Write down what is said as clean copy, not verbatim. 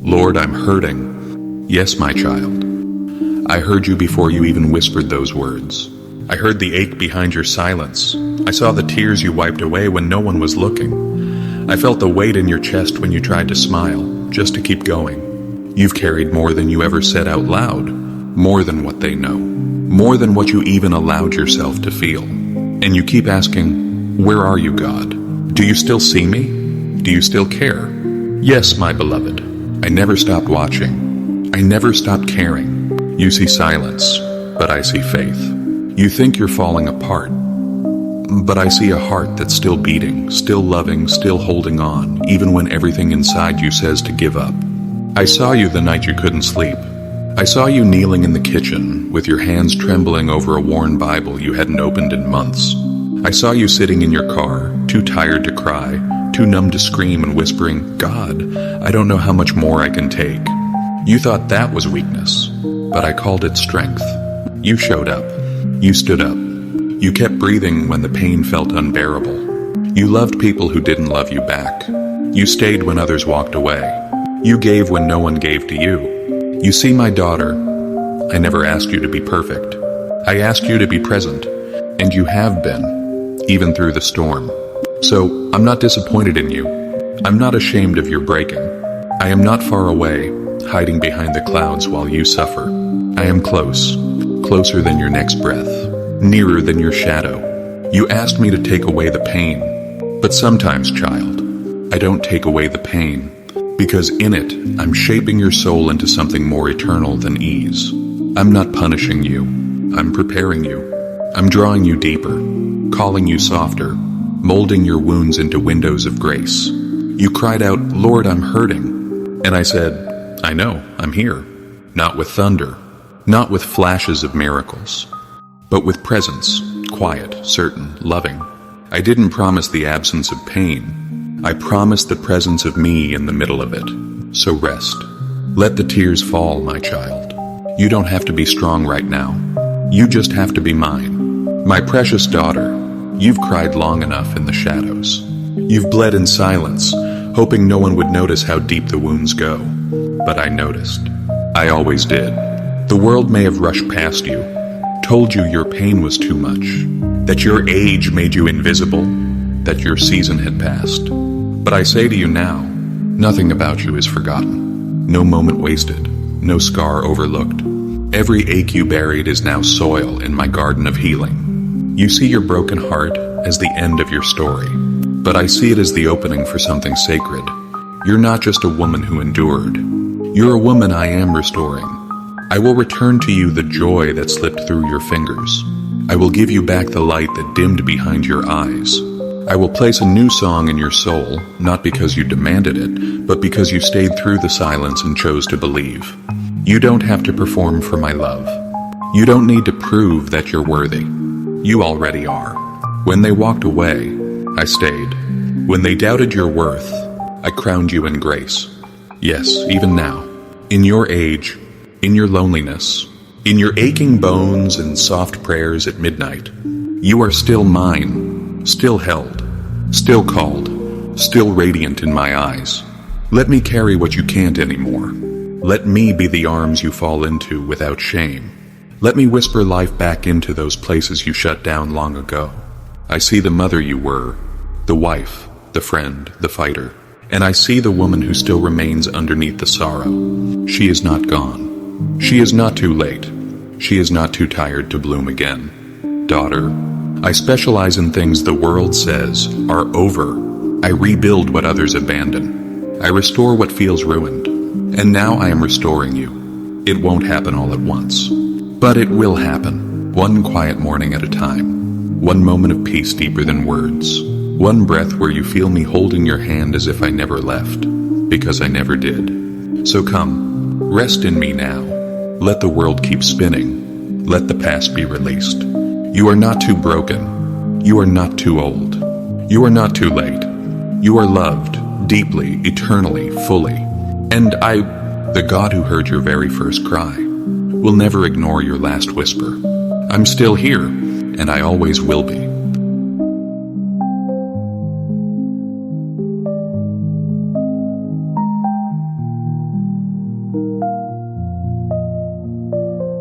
Lord, I'm hurting. Yes, my child. I heard you before you even whispered those words. I heard the ache behind your silence. I saw the tears you wiped away when no one was looking. I felt the weight in your chest when you tried to smile, just to keep going. You've carried more than you ever said out loud, more than what they know, more than what you even allowed yourself to feel. And you keep asking, where are you, God? Do you still see me? Do you still care? Yes, my beloved. I never stopped watching. I never stopped caring. You see silence, but I see faith. You think you're falling apart, but I see a heart that's still beating, still loving, still holding on, even when everything inside you says to give up. I saw you the night you couldn't sleep. I saw you kneeling in the kitchen, with your hands trembling over a worn Bible you hadn't opened in months. I saw you sitting in your car, too tired to cry, too numb to scream and whispering, God, I don't know how much more I can take. You thought that was weakness, but I called it strength. You showed up. You stood up. You kept breathing when the pain felt unbearable. You loved people who didn't love you back. You stayed when others walked away. You gave when no one gave to you. You see, my daughter, I never asked you to be perfect. I asked you to be present, and you have been, even through the storm. So, I'm not disappointed in you. I'm not ashamed of your breaking. I am not far away, hiding behind the clouds while you suffer. I am close, closer than your next breath, nearer than your shadow. You asked me to take away the pain, but sometimes, child, I don't take away the pain, because in it, I'm shaping your soul into something more eternal than ease. I'm not punishing you. I'm preparing you. I'm drawing you deeper, calling you softer, molding your wounds into windows of grace. You cried out, Lord, I'm hurting. And I said, I know, I'm here. Not with thunder, not with flashes of miracles, but with presence, quiet, certain, loving. I didn't promise the absence of pain. I promised the presence of me in the middle of it. So rest. Let the tears fall, my child. You don't have to be strong right now. You just have to be mine. My precious daughter, you've cried long enough in the shadows. You've bled in silence, hoping no one would notice how deep the wounds go. But I noticed. I always did. The world may have rushed past you, told you your pain was too much, that your age made you invisible, that your season had passed. But I say to you now, nothing about you is forgotten. No moment wasted, no scar overlooked. Every ache you buried is now soil in my garden of healing. You see your broken heart as the end of your story, but I see it as the opening for something sacred. You're not just a woman who endured. You're a woman I am restoring. I will return to you the joy that slipped through your fingers. I will give you back the light that dimmed behind your eyes. I will place a new song in your soul, not because you demanded it, but because you stayed through the silence and chose to believe. You don't have to perform for my love. You don't need to prove that you're worthy. You already are. When they walked away, I stayed. When they doubted your worth, I crowned you in grace. Yes, even now, in your age, in your loneliness, in your aching bones and soft prayers at midnight, you are still mine, still held, still called, still radiant in my eyes. Let me carry what you can't anymore. Let me be the arms you fall into without shame. Let me whisper life back into those places you shut down long ago. I see the mother you were, the wife, the friend, the fighter, and I see the woman who still remains underneath the sorrow. She is not gone. She is not too late. She is not too tired to bloom again. Daughter, I specialize in things the world says are over. I rebuild what others abandon. I restore what feels ruined. And now I am restoring you. It won't happen all at once. But it will happen, one quiet morning at a time, one moment of peace deeper than words, one breath where you feel me holding your hand as if I never left, because I never did. So come, rest in me now. Let the world keep spinning. Let the past be released. You are not too broken. You are not too old. You are not too late. You are loved, deeply, eternally, fully. And I, the God who heard your very first cry, will never ignore your last whisper. I'm still here, and I always will be.